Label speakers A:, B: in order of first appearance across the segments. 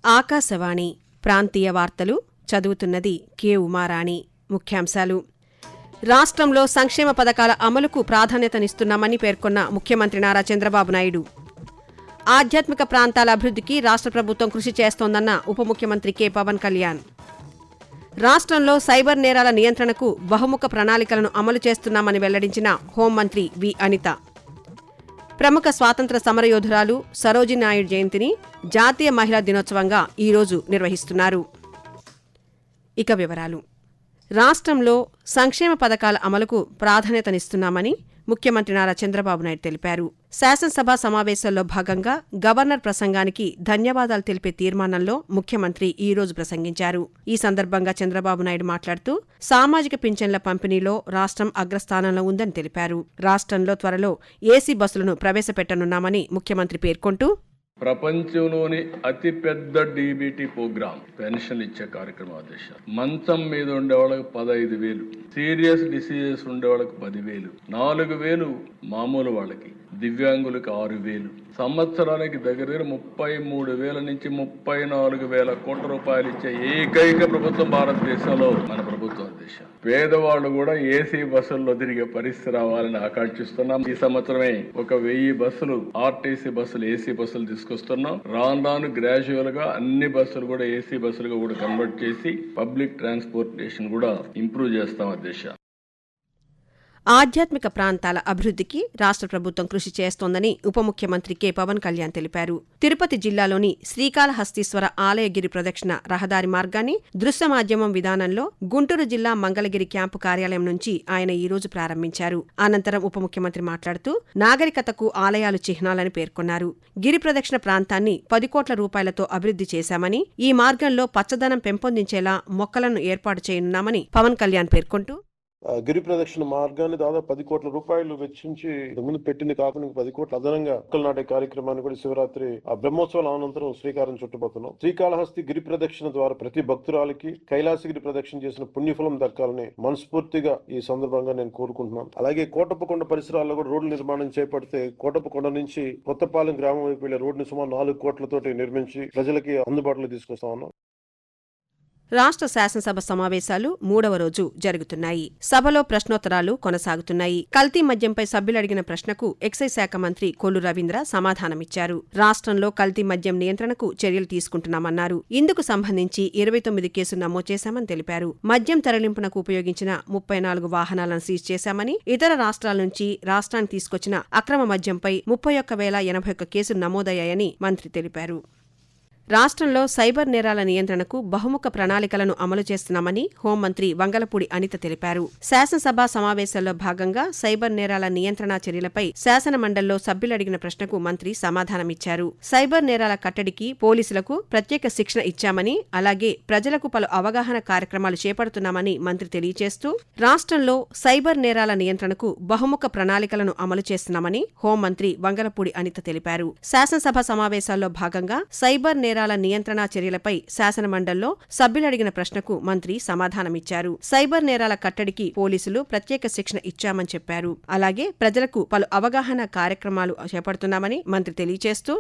A: ఆకాశవాణి ప్రాంతీయ వార్తలు చదువుతున్నది కె ఉమారాణి. ముఖ్యాంశాలు: రాష్ట్రంలో సంక్షేమ పథకాల అమలుకు ప్రాధాన్యతనిస్తున్నామని పేర్కొన్న ముఖ్యమంత్రి నారా చంద్రబాబు నాయుడు. ఆధ్యాత్మిక ప్రాంతాల అభివృద్ధికి రాష్ట్ర ప్రభుత్వం కృషి చేస్తోందన్న ఉప ముఖ్యమంత్రి కె పవన్ కళ్యాణ్. రాష్ట్రంలో సైబర్ నేరాల నియంత్రణకు బహుముఖ ప్రణాళికలను అమలు చేస్తున్నామని వెల్లడించిన హోంమంత్రి వి అనిత. ప్రముఖ స్వాతంత్ర సమరయోధురాలు సరోజినీ నాయుడు జయంతిని జాతీయ మహిళా దినోత్సవంగా ఈరోజు నిర్వహిస్తున్నారు. ఇక వివరాలు: రాష్ట్రంలో సంక్షేమ పథకాల అమలుకు ప్రాధాన్యతనిస్తున్నామని ముఖ్యమంత్రి నారా చంద్రబాబు నాయుడు తెలిపారు. శాసనసభ సమావేశాల్లో భాగంగా గవర్నర్ ప్రసంగానికి ధన్యవాదాలు తెలిపే తీర్మానంలో ముఖ్యమంత్రి ఈరోజు ప్రసంగించారు. ఈ సందర్భంగా చంద్రబాబు నాయుడు మాట్లాడుతూ సామాజిక పింఛన్ల పంపిణీలో రాష్ట్రం అగ్రస్థానంలో ఉందని తెలిపారు. రాష్ట్రంలో త్వరలో ఏసీ బస్సులను ప్రవేశపెట్టనున్నామని ముఖ్యమంత్రి పేర్కొంటూ,
B: ప్రపంచంలోని అతిపెద్ద డీబీటీ ప్రోగ్రామ్ పెన్షన్ ఇచ్చే కార్యక్రమం ఆదేశం. మంచం మీద ఉండేవాళ్ళకి 15,000, సీరియస్ డిసీజెస్ ఉండేవాళ్ళకి 10,000, 4,000 మామూలు వాళ్ళకి, దివ్యాంగులకు 6,000, సంవత్సరానికి దగ్గర 33,000 నుంచి 34,000 కోట్ల రూపాయలు ఇచ్చే ఏకైక ప్రభుత్వం భారతదేశంలో మన ప్రభుత్వం ఆదేశం. పేదవాళ్ళు కూడా ఏసీ బస్సుల్లో తిరిగే పరిస్థితి రావాలని ఆకాంక్షిస్తున్నాం. ఈ సంవత్సరమే 1,000 బస్సులు ఆర్టీసీ బస్సులు ఏసీ బస్సులు తీసుకొస్తున్నాం. రాను గ్రాడ్యువల్ గా అన్ని బస్సులు కూడా ఏసీ బస్సులుగా కూడా కన్వర్ట్ చేసి పబ్లిక్ ట్రాన్స్పోర్టేషన్ కూడా ఇంప్రూవ్ చేస్తాం అధ్యక్ష.
A: ఆధ్యాత్మిక ప్రాంతాల అభివృద్ధికి రాష్ట్ర ప్రభుత్వం కృషి చేస్తోందని ఉప ముఖ్యమంత్రి కె పవన్ కళ్యాణ్ తెలిపారు. తిరుపతి జిల్లాలోని శ్రీకాళహస్తీశ్వర ఆలయ గిరి ప్రదక్షిణ రహదారి మార్గాన్ని దృశ్య మాధ్యమం విధానంలో గుంటూరు జిల్లా మంగళగిరి క్యాంపు కార్యాలయం నుంచి ఆయన ఈరోజు ప్రారంభించారు. అనంతరం ఉప ముఖ్యమంత్రి మాట్లాడుతూ నాగరికతకు ఆలయాలు చిహ్నాలని పేర్కొన్నారు. గిరి ప్రదక్షిణ ప్రాంతాన్ని 10 కోట్ల రూపాయలతో అభివృద్ధి చేశామని, ఈ మార్గంలో పచ్చదనం పెంపొందించేలా మొక్కలను ఏర్పాటు చేయనున్నామని పవన్ కళ్యాణ్ పేర్కొంటూ,
C: గిరి ప్రదక్షిణ మార్గాన్ని దాదాపు 10 కోట్ల రూపాయలు వెచ్చించి ముందు పెట్టింది కాకుండా 10 కోట్ల అదనంగా మొక్కలు నాటే కార్యక్రమాన్ని కూడా శివరాత్రి బ్రహ్మోత్సవాల అనంతరం శ్రీకారం చుట్టబోతున్నాం. శ్రీకాళహస్తి గిరి ప్రదక్షిణ ద్వారా ప్రతి భక్తురాలికి కైలాసగిరి ప్రదక్షిణ చేసిన పుణ్యఫలం దక్కాలని మనస్ఫూర్తిగా ఈ సందర్భంగా నేను కోరుకుంటున్నాను. అలాగే కోటప్పకొండ పరిసరాల్లో కూడా రోడ్ల నిర్మాణం చేపడితే కోటప్పకొండ నుంచి కొత్తపాలెం గ్రామం వైపు వెళ్లే రోడ్డుని సుమారు 4 కోట్లతోటి నిర్మించి ప్రజలకి అందుబాటులో తీసుకొస్తా ఉన్నాం.
A: రాష్ట్ర శాసనసభ సమావేశాలు 3వ రోజు జరుగుతున్నాయి. సభలో ప్రశ్నోత్తరాలు కొనసాగుతున్నాయి. కల్తీ మద్యంపై సభ్యులు అడిగిన ప్రశ్నకు ఎక్సైజ్ శాఖ మంత్రి కొల్లు రవీంద్ర సమాధానమిచ్చారు. రాష్ట్రంలో కల్తీ మద్యం నియంత్రణకు చర్యలు తీసుకుంటున్నామన్నారు. ఇందుకు సంబంధించి 29 కేసులు నమోదు చేశామని తెలిపారు. మద్యం తరలింపునకు ఉపయోగించిన 34 వాహనాలను సీజ్ చేశామని, ఇతర రాష్ట్రాల నుంచి రాష్ట్రానికి తీసుకొచ్చిన అక్రమ మద్యంపై 31,081 కేసులు నమోదయ్యాయని మంత్రి తెలిపారు. రాష్ట్రంలో సైబర్ నేరాల నియంత్రణకు బహుముఖ ప్రణాళికలను అమలు చేస్తున్నామని హోంమంత్రి వంగలపూడి అనిత తెలిపారు. శాసనసభ సమావేశాల్లో భాగంగా సైబర్ నేరాల నియంత్రణ చర్యలపై శాసన మండలిలో సభ్యులు అడిగిన ప్రశ్నకు మంత్రి సమాధానమిచ్చారు. సైబర్ నేరాల కట్టడికి పోలీసులకు ప్రత్యేక శిక్షణ ఇచ్చామని, అలాగే ప్రజలకు పలు అవగాహన కార్యక్రమాలు చేపడుతున్నామని మంత్రి తెలియజేస్తూ, రాష్ట్రంలో సైబర్ నేరాల నియంత్రణకు బహుముఖ ప్రణాళికలను అమలు చేస్తున్నామని హోంమంత్రి వంగలపూడి అనిత తెలిపారు. శాసనసభ సమావేశాల్లో భాగంగా సైబర్ నేరాల నియంత్రణ చర్యలపై శాసన మండలిలో సభ్యులు అడిగిన ప్రశ్నకు మంత్రి సమాధానమిచ్చారు. సైబర్ నేరాల కట్టడికి పోలీసులు ప్రత్యేక శిక్షణ ఇచ్చామని చెప్పారు. అలాగే ప్రజలకు పలు అవగాహన కార్యక్రమాలు చేపడుతున్నామని మంత్రి తెలియజేస్తూ,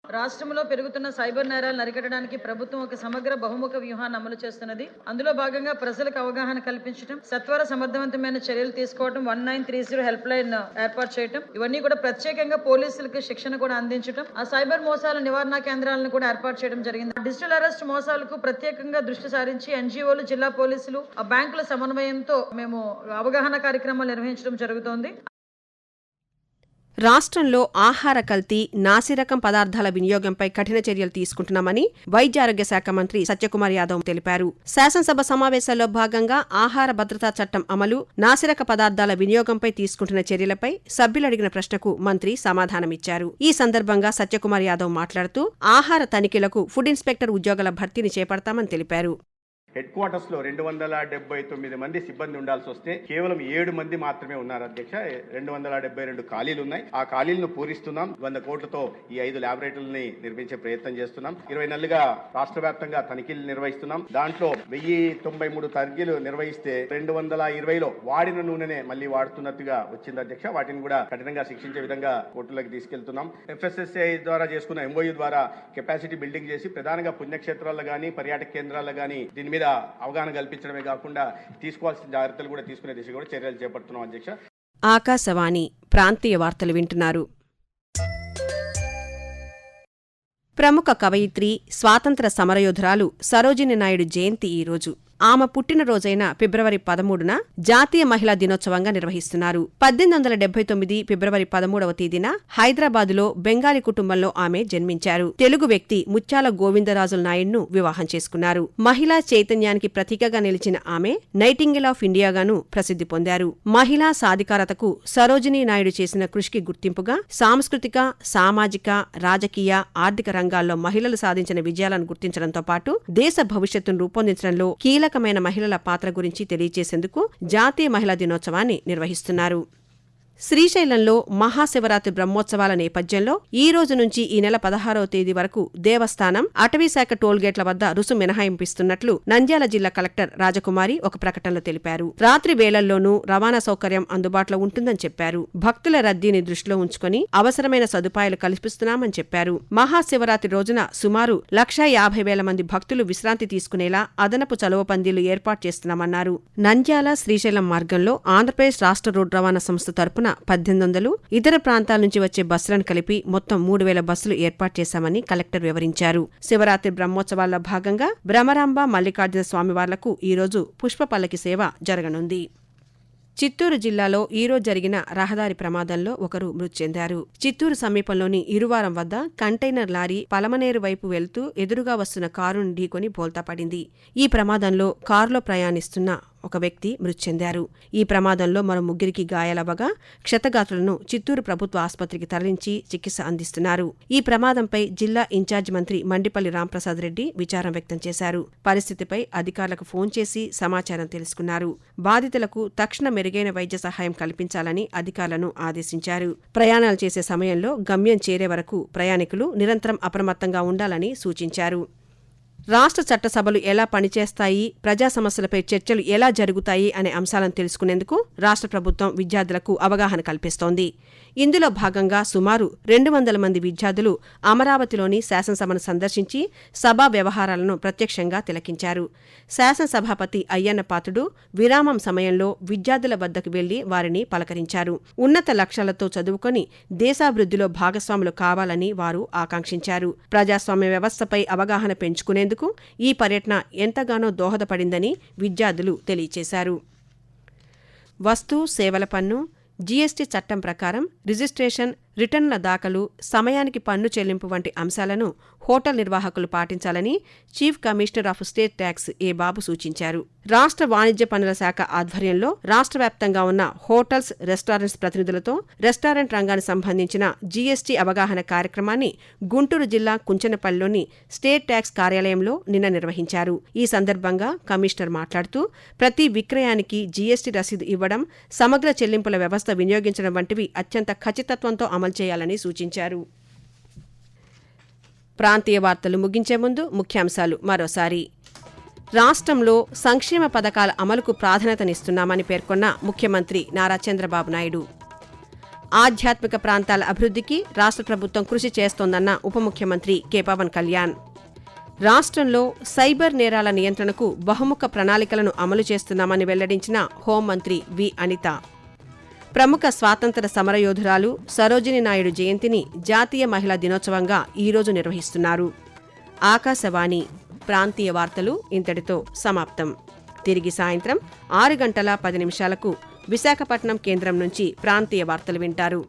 D: రాష్ట్రంలో పెరుగుతున్న సైబర్ నేరాలను అరికట్టడానికి ప్రభుత్వం ఒక సమగ్ర బహుముఖ వ్యూహాన్ని అమలు చేస్తున్నది. అందులో భాగంగా ప్రజలకు అవగాహన కల్పించడం, సత్వర సమర్థవంతమైన చర్యలు తీసుకోవడం, 1930 హెల్ప్ లైన్ ఏర్పాటు చేయడం, ఇవన్నీ కూడా ప్రత్యేకంగా పోలీసులకు శిక్షణ కూడా అందించడం, ఆ సైబర్ మోసాల నివారణ కేంద్రాలను కూడా ఏర్పాటు చేయడం జరిగింది. డిజిటల్ అరెస్ట్ మోసాలకు ప్రత్యేకంగా దృష్టి సారించి ఎన్జీఓలు, జిల్లా పోలీసులు, ఆ బ్యాంకుల సమన్వయంతో మేము అవగాహన కార్యక్రమాలు నిర్వహించడం జరుగుతోంది.
A: రాష్ట్రంలో ఆహార కల్తీ, నాసిరకం పదార్థాల వినియోగంపై కఠిన చర్యలు తీసుకుంటున్నామని వైద్య ఆరోగ్య శాఖ మంత్రి సత్యకుమార్ యాదవ్ తెలిపారు. శాసనసభ సమావేశాల్లో భాగంగా ఆహార భద్రతా చట్టం అమలు, నాసిరక పదార్థాల వినియోగంపై తీసుకుంటున్న చర్యలపై సభ్యులు అడిగిన ప్రశ్నకు మంత్రి సమాధానమిచ్చారు. ఈ సందర్భంగా సత్యకుమార్ యాదవ్ మాట్లాడుతూ, ఆహార తనిఖీలకు ఫుడ్ ఇన్స్పెక్టర్ ఉద్యోగాల భర్తీని చేపడతామని తెలిపారు.
E: హెడ్ క్వార్టర్స్ లో 279 మంది సిబ్బంది ఉండాల్సి వస్తే కేవలం 7 మంది మాత్రమే ఉన్నారు అధ్యక్ష. 272 ఖాళీలు ఉన్నాయి. ఆ ఖాళీలను పూరిస్తున్నాం. 100 కోట్లతో ఈ 5 ల్యాబొరేటరీలని నిర్మించే ప్రయత్నం చేస్తున్నాం. 20 నెలలుగా రాష్ట్ర వ్యాప్తంగా తనిఖీలు నిర్వహిస్తున్నాం. దాంట్లో 1093 తనిఖీలు నిర్వహిస్తే 220లో వాడిన నూనెనే మళ్ళీ వాడుతున్నట్టుగా వచ్చింది అధ్యక్ష. వాటిని కూడా కఠినంగా శిక్షించే విధంగా కోర్టులకు తీసుకెళ్తున్నాం. FSSAI ద్వారా చేసుకున్న MOU ద్వారా కెపాసిటీ బిల్డింగ్ చేసి ప్రధానంగా పుణ్యక్షేత్రాల్లో గానీ పర్యాటక కేంద్రాల్లో గానీ దీని మీద అవగాహన కల్పించడమే కాకుండా తీసుకోవాల్సిన జాగ్రత్తలు కూడా తీసుకునే దిశగా కూడా చర్యలు చేపడుతున్నాం అధ్యక్ష.
A: ఆకాశవాణి ప్రాంతీయ వార్తలు వింటున్నారు. ప్రముఖ కవయిత్రి, స్వాతంత్ర సమరయోధురాలు సరోజిని నాయుడు జయంతి ఈరోజు. ఆమె పుట్టినరోజైన ఫిబ్రవరి 13న జాతీయ మహిళా దినోత్సవంగా నిర్వహిస్తున్నారు. 1879 ఫిబ్రవరి 13వ తేదీన హైదరాబాదులో బెంగాలీ కుటుంబంలో ఆమె జన్మించారు. తెలుగు వ్యక్తి ముత్యాల గోవిందరాజుల నాయుడును వివాహం చేసుకున్నారు. మహిళా చైతన్యానికి ప్రతీకగా నిలిచిన ఆమె నైటింగేల్ ఆఫ్ ఇండియాగాను ప్రసిద్ధి పొందారు. మహిళా సాధికారతకు సరోజినీ నాయుడు చేసిన కృషికి గుర్తింపుగా సాంస్కృతిక, సామాజిక, రాజకీయ, ఆర్థిక రంగాల్లో మహిళలు సాధించిన విజయాలను గుర్తించడంతో పాటు దేశ భవిష్యత్తును రూపొందించడంలో కీలకమైన మహిళల పాత్ర గురించి తెలియజేసేందుకు జాతీయ మహిళా దినోత్సవాన్ని నిర్వహిస్తున్నారు. శ్రీశైలంలో మహాశివరాత్రి బ్రహ్మోత్సవాల నేపథ్యంలో ఈ రోజు నుంచి ఈ నెల 16వ తేదీ వరకు దేవస్థానం, అటవీశాఖ టోల్గేట్ల వద్ద రుసుము మినహాయింపిస్తున్నట్లు నంద్యాల జిల్లా కలెక్టర్ రాజకుమారి ఒక ప్రకటనలో తెలిపారు. రాత్రి వేళల్లోనూ రవాణా సౌకర్యం అందుబాటులో ఉంటుందని చెప్పారు. భక్తుల రద్దీని దృష్టిలో ఉంచుకుని అవసరమైన సదుపాయాలు కల్పిస్తున్నామని చెప్పారు. మహాశివరాత్రి రోజున సుమారు 150,000 మంది భక్తులు విశ్రాంతి తీసుకునేలా అదనపు చలువ పందిళ్లు ఏర్పాటు చేస్తున్నామన్నారు. నంద్యాల శ్రీశైలం మార్గంలో ఆంధ్రప్రదేశ్ రాష్ట్ర రోడ్డు రవాణా సంస్థ తరపున 1800 ఇతర ప్రాంతాల నుంచి వచ్చే బస్సులను కలిపి మొత్తం 3000 బస్సులు ఏర్పాటు చేశామని కలెక్టర్ వివరించారు. శివరాత్రి బ్రహ్మోత్సవాల్లో భాగంగా భ్రమరాంబ, మల్లికార్జున స్వామివార్లకు ఈరోజు పుష్ప పల్లకి సేవ జరగనుంది. చిత్తూరు జిల్లాలో ఈరోజు జరిగిన రహదారి ప్రమాదంలో ఒకరు మృతి చెందారు. చిత్తూరు సమీపంలోని ఇరువారం వద్ద కంటైనర్ లారీ పలమనేరు వైపు వెళ్తూ ఎదురుగా వస్తున్న కారును ఢీకొని బోల్తా పడింది. ఈ ప్రమాదంలో కారులో ప్రయాణిస్తున్న ఒక వ్యక్తి మృతి చెందారు. ఈ ప్రమాదంలో మరో 3కి గాయాలవ్వగా క్షతగాత్రులను చిత్తూరు ప్రభుత్వ ఆసుపత్రికి తరలించి చికిత్స అందిస్తున్నారు. ఈ ప్రమాదంపై జిల్లా ఇన్ఛార్జ్ మంత్రి మండిపల్లి రాంప్రసాద్ రెడ్డి విచారం వ్యక్తం చేశారు. పరిస్థితిపై అధికారులకు ఫోన్ చేసి సమాచారం తెలుసుకున్నారు. బాధితులకు తక్షణ మెరుగైన వైద్య సహాయం కల్పించాలని అధికారులను ఆదేశించారు. ప్రయాణాలు చేసే సమయంలో గమ్యం చేరే వరకు ప్రయాణికులు నిరంతరం అప్రమత్తంగా ఉండాలని సూచించారు. రాష్ట్ర చట్టసభలు ఎలా పనిచేస్తాయి, ప్రజా సమస్యలపై చర్చలు ఎలా జరుగుతాయి అనే అంశాలను తెలుసుకునేందుకు రాష్ట్ర ప్రభుత్వం విద్యార్థులకు అవగాహన కల్పిస్తోంది. ఇందులో భాగంగా సుమారు 200 మంది విద్యార్థులు అమరావతిలోని శాసనసభను సందర్శించి సభా వ్యవహారాలను ప్రత్యక్షంగా తిలకించారు. శాసనసభాపతి అయ్యన్న పాత్రుడు విరామం సమయంలో విద్యార్థుల వద్దకు వెళ్లి వారిని పలకరించారు. ఉన్నత లక్ష్యాలతో చదువుకొని దేశాభివృద్ధిలో భాగస్వాములు కావాలని వారు ఆకాంక్షించారు. ప్రజాస్వామ్య వ్యవస్థపై అవగాహన పెంచుకునేందుకు ఈ పర్యటన ఎంతగానో దోహదపడిందని విద్యార్థులు తెలియజేశారు. వస్తు సేవల పన్ను, జీఎస్టీ చట్టం ప్రకారం రిజిస్ట్రేషన్, రిటర్న్ల దాఖలు, సమయానికి పన్ను చెల్లింపు వంటి అంశాలను హోటల్ నిర్వాహకులు పాటించాలని chief commissioner of state tax A Babu సూచించారు. రాష్ట్ర వాణిజ్య పన్నుల శాఖ ఆధ్వర్యంలో రాష్ట్ర వ్యాప్తంగా ఉన్న హోటల్స్, రెస్టారెంట్స్ ప్రతినిధులతో రెస్టారెంట్ రంగానికి సంబంధించిన జీఎస్టీ అవగాహన కార్యక్రమాన్ని గుంటూరు జిల్లా కుంచనపల్లిలోని స్టేట్ ట్యాక్స్ కార్యాలయంలో నిన్న నిర్వహించారు. ఈ సందర్భంగా కమిషనర్ మాట్లాడుతూ ప్రతి విక్రయానికి జీఎస్టీ రసీదు ఇవ్వడం, సమగ్ర చెల్లింపుల వ్యవస్థ వినియోగించడం వంటివి అత్యంత ఖచ్చితత్వంతో అమలు చేయాలని సూచించారు. ప్రాంతీయ వార్తలు ముగించే ముందు ముఖ్యాంశాలు మరోసారి. రాష్ట్రంలో సంక్షేమ పథకాల అమలుకు ప్రాధాన్యతనిస్తున్నామని పేర్కొన్న ముఖ్యమంత్రి నారా చంద్రబాబు నాయుడు. ఆధ్యాత్మిక ప్రాంతాల అభివృద్ధికి రాష్ట్ర ప్రభుత్వం కృషి చేస్తోందన్న ఉప ముఖ్యమంత్రి కె పవన్ కళ్యాణ్. రాష్ట్రంలో సైబర్ నేరాల నియంత్రణకు బహుముఖ ప్రణాళికలను అమలు చేస్తున్నామని వెల్లడించిన హోంమంత్రి వి అనిత. ప్రముఖ స్వాతంత్ర సమరయోధురాలు సరోజిని నాయుడు జయంతిని జాతీయ మహిళా దినోత్సవంగా ఈరోజు నిర్వహిస్తున్నారు. ఆకాశవాణి ప్రాంతీయ వార్తలు ఇంతటితో సమాప్తం. తిరిగి సాయంత్రం 6:10 విశాఖపట్నం కేంద్రం నుంచి ప్రాంతీయ వార్తలు వింటారు.